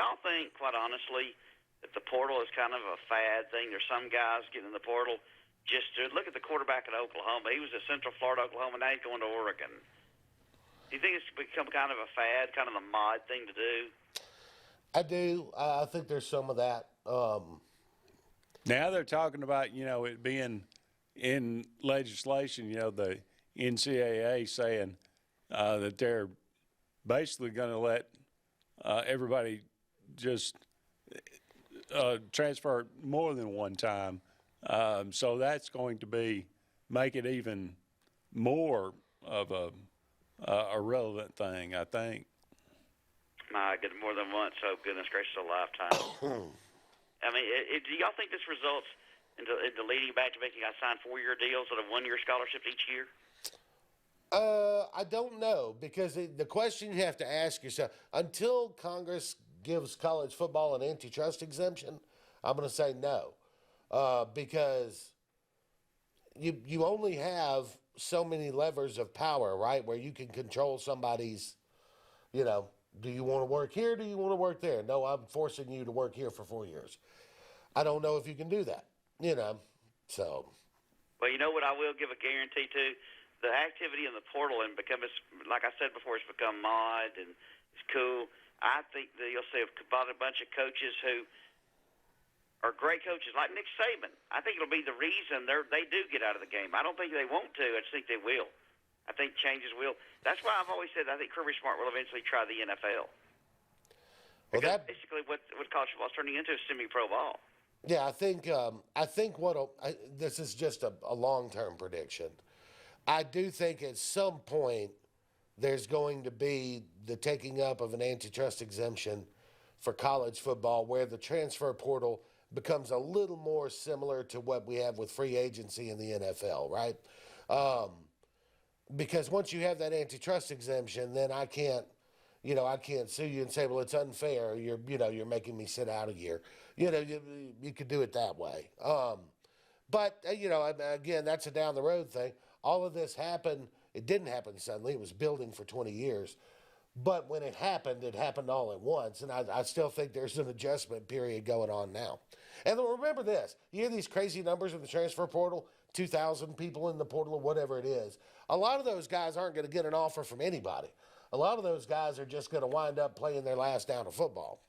y'all think, quite honestly, that the portal is kind of a fad thing? There's some guys getting in the portal just to look at the quarterback at Oklahoma. He was at Central Florida, Oklahoma, now he's going to Oregon. Do you think it's become kind of a fad, kind of a mod thing to do? I do. I think there's some of that. Now they're talking about, it being in legislation, the NCAA saying that they're basically going to let everybody just transfer more than one time. So that's going to make it even more of a relevant thing, I think. My goodness, more than once. Oh, goodness gracious, a lifetime. I mean, do y'all think this results into leading back to making guys sign 4-year deals instead of 1-year scholarships each year? I don't know, because the question you have to ask yourself, until Congress gives college football an antitrust exemption, I'm going to say no, because you only have so many levers of power, right, where you can control somebody's, do you want to work here? Do you want to work there? No, I'm forcing you to work here for 4 years. I don't know if you can do that, so. Well, you know what I will give a guarantee to? The activity in the portal and like I said before, it's become mod and it's cool. I think that you'll see a bunch of coaches who are great coaches, like Nick Saban. I think it'll be the reason they do get out of the game. I don't think they want to. I just think they will. I think changes will. That's why I've always said I think Kirby Smart will eventually try the NFL. Because basically what college football is turning into is semi-pro ball. Yeah, I think this is just a long-term prediction. I do think at some point there's going to be the taking up of an antitrust exemption for college football where the transfer portal becomes a little more similar to what we have with free agency in the NFL, right? Because once you have that antitrust exemption, then I can't sue you and say, well, it's unfair. You're making me sit out a year. You could do it that way. But again, that's a down the road thing. All of this happened. It didn't happen suddenly. It was building for 20 years. But when it happened all at once. And I still think there's an adjustment period going on now. And remember this. You hear these crazy numbers in the transfer portal, 2,000 people in the portal or whatever it is. A lot of those guys aren't going to get an offer from anybody. A lot of those guys are just going to wind up playing their last down of football.